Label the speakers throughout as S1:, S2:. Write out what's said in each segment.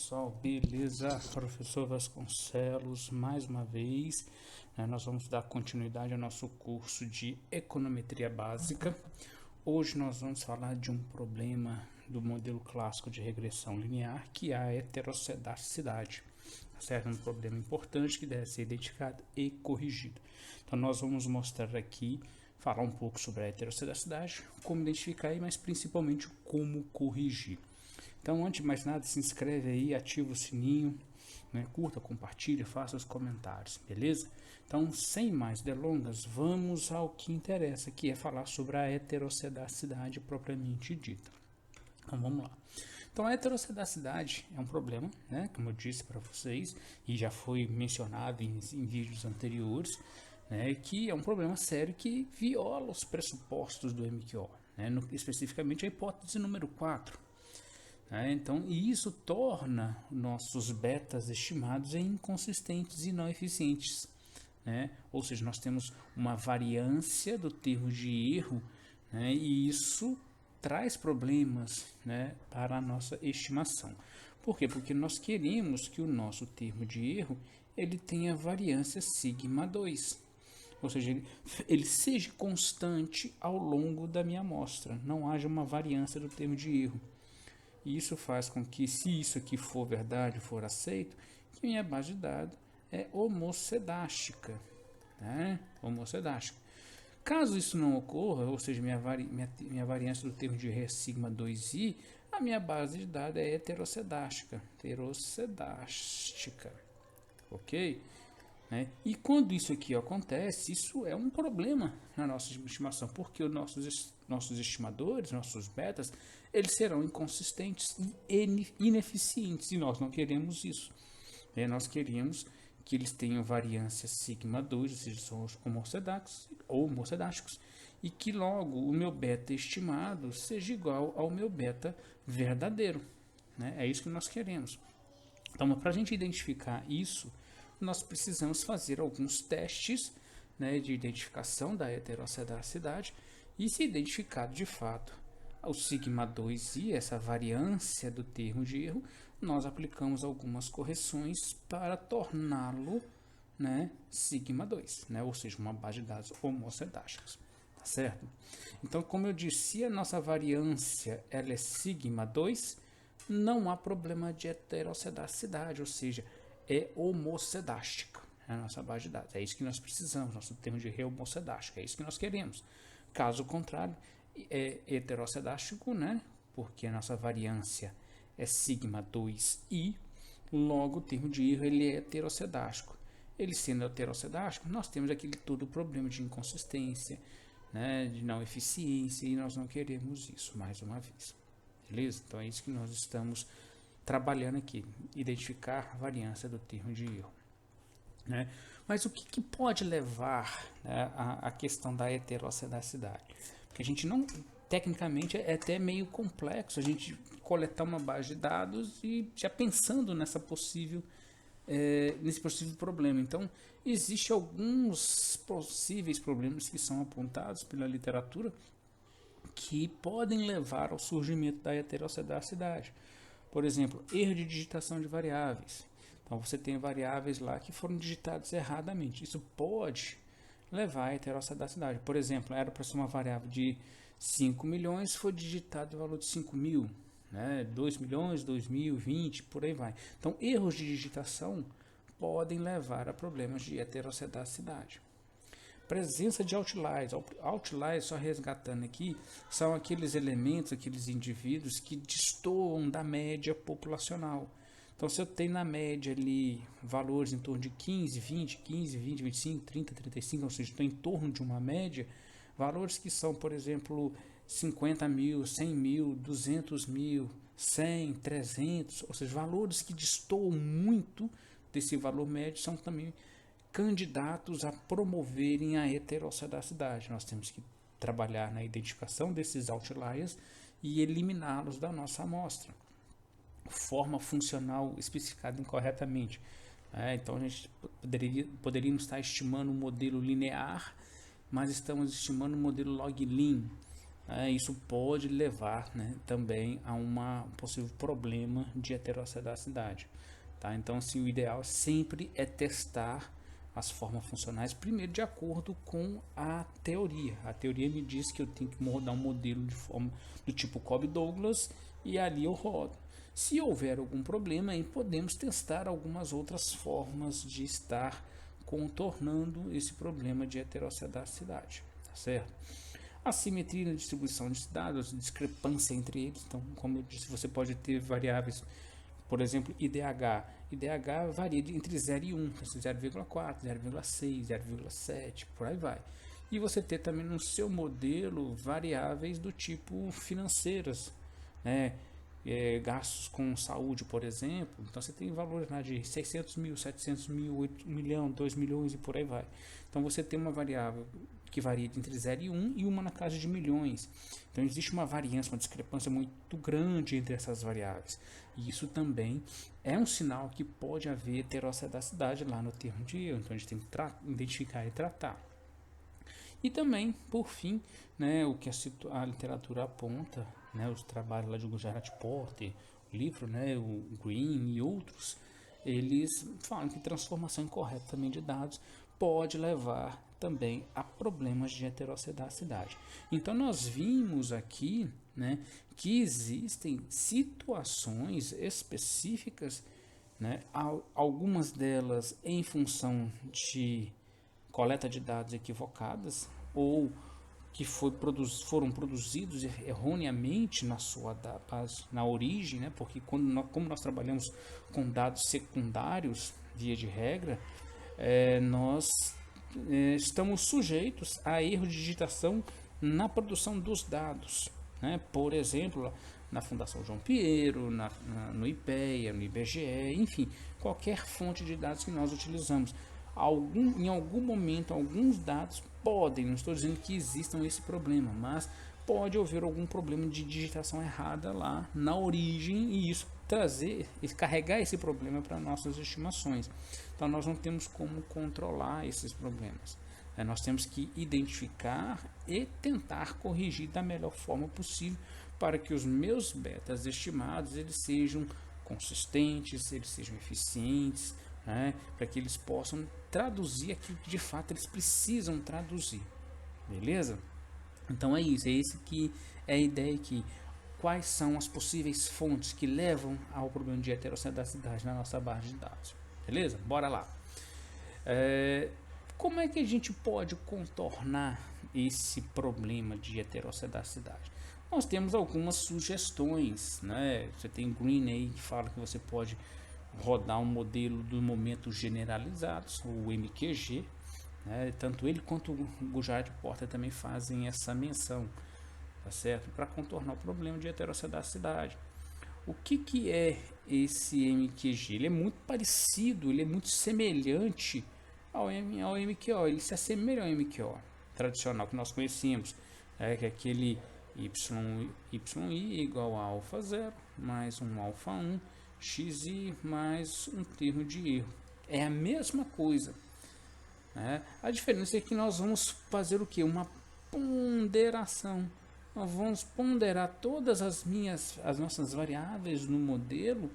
S1: pessoal, beleza? Professor Vasconcelos, mais uma vez, nós vamos dar continuidade ao nosso curso de Econometria Básica. Hoje nós vamos falar de um problema do modelo clássico de regressão linear, que é a heterocedasticidade, certo? Um problema importante que deve ser identificado e corrigido. Então nós vamos mostrar aqui, falar um pouco sobre a heterocedasticidade, como identificar, mas principalmente como corrigir. Então, antes de mais nada, se inscreve aí, ativa o sininho, né? Curta, compartilha, faça os comentários, beleza? Então, sem mais delongas, vamos ao que interessa, que é falar sobre a heterocedasticidade propriamente dita. Então, vamos lá. Então, a heterocedasticidade é um problema, né? Como eu disse para vocês, e já foi mencionado em vídeos anteriores, né? Que é um problema sério que viola os pressupostos do MQO, né? Especificamente a hipótese número 4. Então, e isso torna nossos betas estimados inconsistentes e não eficientes, né? Ou seja, nós temos uma variância do termo de erro, né? E isso traz problemas, né, para a nossa estimação. Por quê? Porque nós queremos que o nosso termo de erro ele tenha variância sigma 2, ou seja, ele seja constante ao longo da minha amostra, não haja uma variância do termo de erro. E isso faz com que, se isso aqui for verdade, for aceito, que minha base de dados é homocedástica, né? Homocedástica. Caso isso não ocorra, ou seja, minha variância do termo de erro é sigma 2i, a minha base de dados é heterocedástica, ok? E quando isso aqui acontece, isso é um problema na nossa estimação, porque os nossos estimadores, nossos betas, eles serão inconsistentes e ineficientes, e nós não queremos isso. Nós queremos que eles tenham variância sigma 2, ou seja, são homocedásticos, e que logo o meu beta estimado seja igual ao meu beta verdadeiro, né? É isso que nós queremos. Então, para a gente identificar isso, nós precisamos fazer alguns testes, né, de identificação da heterocedasticidade, e se identificado de fato o sigma 2i, essa variância do termo de erro, nós aplicamos algumas correções para torná-lo, né, sigma 2, né, ou seja, uma base de dados homocedásticas, tá certo? Então, como eu disse, se a nossa variância ela é sigma 2, não há problema de heterocedasticidade, ou seja, é homocedástica a nossa base de dados. É isso que nós precisamos, nosso termo de erro é homocedástica, é isso que nós queremos. Caso contrário, é heterocedástico, né? Porque a nossa variância é sigma 2i, logo o termo de erro ele é heterocedástico. Ele sendo heterocedástico, nós temos aquele todo problema de inconsistência, né? De não eficiência, e nós não queremos isso, mais uma vez. Beleza? Então é isso que nós estamos trabalhando aqui, identificar a variância do termo de erro, né? Mas o que pode levar, né, à questão da heterocedasticidade? Porque a gente não, tecnicamente é até meio complexo a gente coletar uma base de dados e já pensando nesse possível problema. Então, existem alguns possíveis problemas que são apontados pela literatura que podem levar ao surgimento da heterocedasticidade. Por exemplo, erro de digitação de variáveis. Então, você tem variáveis lá que foram digitadas erradamente. Isso pode levar à heterocedasticidade. Por exemplo, era para ser uma variável de 5 milhões, foi digitado o valor de 5 mil, né? 2 milhões, 2 mil, 20, por aí vai. Então, erros de digitação podem levar a problemas de heterocedasticidade. Presença de outliers. Outliers, só resgatando aqui, são aqueles elementos, aqueles indivíduos que destoam da média populacional. Então, se eu tenho na média ali valores em torno de 15, 20, 25, 30, 35, ou seja, estou em torno de uma média, valores que são, por exemplo, 50 mil, 100 mil, 200 mil, 100, 300, ou seja, valores que destoam muito desse valor médio são também candidatos a promoverem a heterocedasticidade. Nós temos que trabalhar na identificação desses outliers e eliminá-los da nossa amostra. Forma funcional especificada incorretamente. Então, a gente poderíamos estar estimando um modelo linear, mas estamos estimando um modelo log-lean. isso pode levar, né, também a um possível problema de heterossedacidade. Tá? Então, assim, o ideal sempre é testar as formas funcionais, primeiro de acordo com a teoria. A teoria me diz que eu tenho que rodar um modelo de forma do tipo Cobb-Douglas e ali eu rodo. Se houver algum problema, aí podemos testar algumas outras formas de estar contornando esse problema de heterossedacidade, tá certo? Assimetria na distribuição de dados, discrepância entre eles. Então, como eu disse, você pode ter variáveis, por exemplo, IDH. IDH varia entre 0 e 1, 0,4, 0,6, 0,7, por aí vai. E você ter também no seu modelo variáveis do tipo financeiras, né? Gastos com saúde, por exemplo. Então você tem valores lá de 600 mil, 700 mil, 8 milhões, 2 milhões e por aí vai. Então você tem uma variável que varia entre 0 e 1 e uma na casa de milhões. Então existe uma variância, uma discrepância muito grande entre essas variáveis. E isso também é um sinal que pode haver heterossedacidade lá no termo de erro. Então a gente tem que identificar e tratar. E também, por fim, né, o que a literatura aponta, né, os trabalhos lá de Gerhard Porter, o livro, né, o Green e outros, eles falam que transformação incorreta também de dados pode levar também a problemas de heterossedacidade. Então nós vimos aqui, né, que existem situações específicas, né, algumas delas em função de coleta de dados equivocadas ou que foram produzidos erroneamente na origem, né? Porque como nós trabalhamos com dados secundários, via de regra, nós estamos sujeitos a erro de digitação na produção dos dados, né? Por exemplo, na Fundação João Pinheiro, no IPEA, no IBGE, enfim, qualquer fonte de dados que nós utilizamos. Em algum momento, alguns dados podem, não estou dizendo que existam esse problema, mas pode haver algum problema de digitação errada lá na origem e isso carregar esse problema para nossas estimações. Então nós não temos como controlar esses problemas. Nós temos que identificar e tentar corrigir da melhor forma possível para que os meus betas estimados eles sejam consistentes, eles sejam eficientes, né, para que eles possam traduzir aquilo que de fato eles precisam traduzir, beleza? Então é isso, é esse que é a ideia aqui. Quais são as possíveis fontes que levam ao problema de heterossedacidade na nossa base de dados, beleza? Bora lá. Como é que a gente pode contornar esse problema de heterossedacidade? Nós temos algumas sugestões, né? Você tem Green aí que fala que você pode rodar um modelo do momento generalizados, o MQG, né? Tanto ele quanto o Gerhard Porter também fazem essa menção, tá certo? Para contornar o problema de heterossedacidade. O que é esse MQG? Ele é muito parecido, ele é muito semelhante ao MQO, ele se assemelha ao MQO tradicional que nós conhecemos, que é aquele YI igual a alfa 0 mais um alfa 1 xi mais um termo de erro. É a mesma coisa, né? A diferença é que nós vamos fazer o que? Uma ponderação. Nós vamos ponderar todas as nossas variáveis no modelo,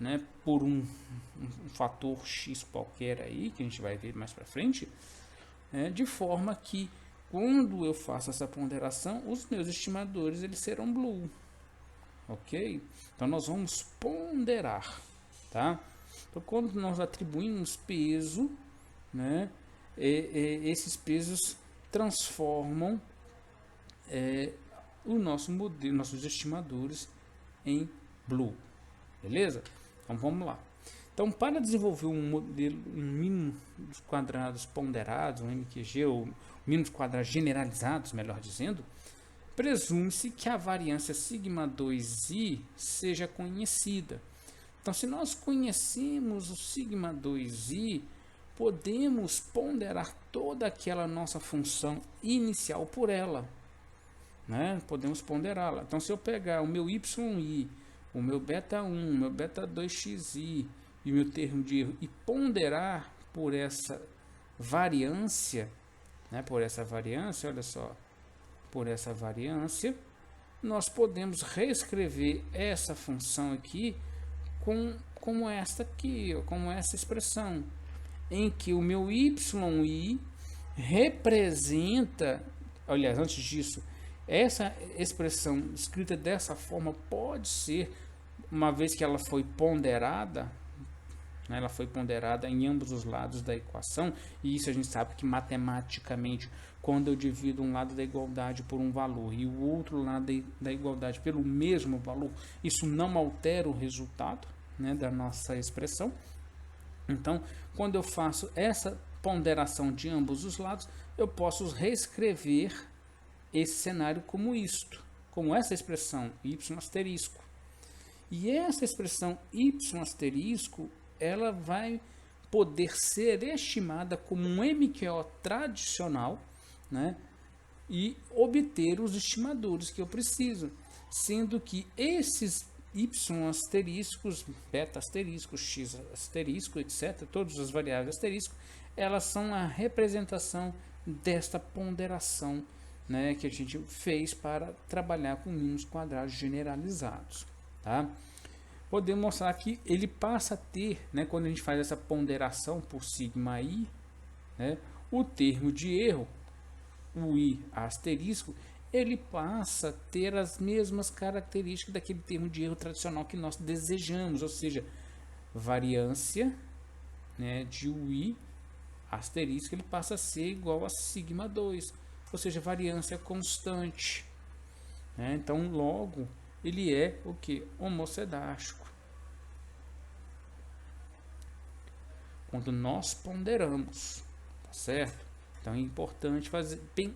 S1: né, por um fator x qualquer aí que a gente vai ver mais para frente, né, de forma que quando eu faço essa ponderação, os meus estimadores eles serão blue. Ok? Então nós vamos ponderar, tá? Então quando nós atribuímos peso, né, esses pesos transformam o nosso modelo, nossos estimadores em blue, beleza? Então vamos lá. Então para desenvolver um modelo, um mínimo dos quadrados ponderados, um MQG ou mínimos quadrados generalizados, melhor dizendo, presume-se que a variância sigma 2i seja conhecida. Então, se nós conhecemos o sigma 2i, podemos ponderar toda aquela nossa função inicial por ela, né? Podemos ponderá-la. Então, se eu pegar o meu yi, o meu beta 1, o meu beta 2xi e o meu termo de erro e ponderar por essa variância, né? Por essa variância, olha só. por essa variância, nós podemos reescrever essa função aqui como esta aqui, como essa expressão, em que o meu yi representa, aliás, antes disso, essa expressão escrita dessa forma pode ser, uma vez que ela foi ponderada, né, ela foi ponderada em ambos os lados da equação, e isso a gente sabe que matematicamente, quando eu divido um lado da igualdade por um valor e o outro lado da igualdade pelo mesmo valor, isso não altera o resultado, né, da nossa expressão. Então, quando eu faço essa ponderação de ambos os lados, eu posso reescrever esse cenário como isto, como essa expressão y asterisco. E essa expressão y asterisco, ela vai poder ser estimada como um MQO tradicional, né, e obter os estimadores que eu preciso, sendo que esses y asteriscos, beta asterisco, x asterisco, etc., todas as variáveis asterisco, elas são a representação desta ponderação, né, que a gente fez para trabalhar com mínimos quadrados generalizados, tá? Podemos mostrar que ele passa a ter, né, quando a gente faz essa ponderação por sigma i, né, o termo de erro, o i asterisco, ele passa a ter as mesmas características daquele termo de erro tradicional que nós desejamos, ou seja, variância, né, de i asterisco, ele passa a ser igual a sigma 2, ou seja, variância constante, né? Então, logo, ele é o que? Homocedástico. Quando nós ponderamos, tá certo? Então é importante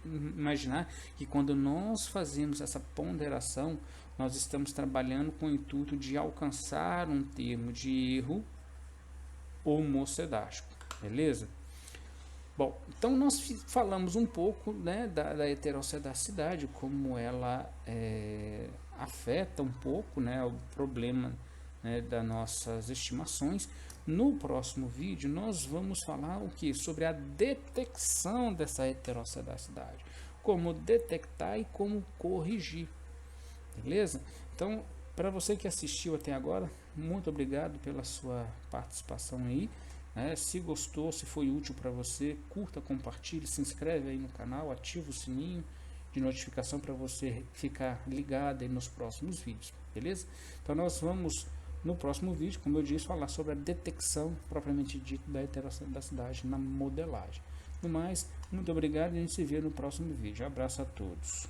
S1: imaginar que quando nós fazemos essa ponderação, nós estamos trabalhando com o intuito de alcançar um termo de erro homocedástico, beleza? Bom, então nós falamos um pouco, né, da heterocedacidade, como ela afeta um pouco, né, o problema, né, das nossas estimações. No próximo vídeo nós vamos falar o que? Sobre a detecção dessa heterocedacidade, como detectar e como corrigir, beleza? Então, para você que assistiu até agora, muito obrigado pela sua participação aí. Se gostou, se foi útil para você, curta, compartilhe, se inscreve aí no canal, ativa o sininho de notificação para você ficar ligado aí nos próximos vídeos, beleza? Então nós vamos no próximo vídeo, como eu disse, falar sobre a detecção propriamente dita da heterocedacidade na modelagem. No mais, muito obrigado e a gente se vê no próximo vídeo. Abraço a todos.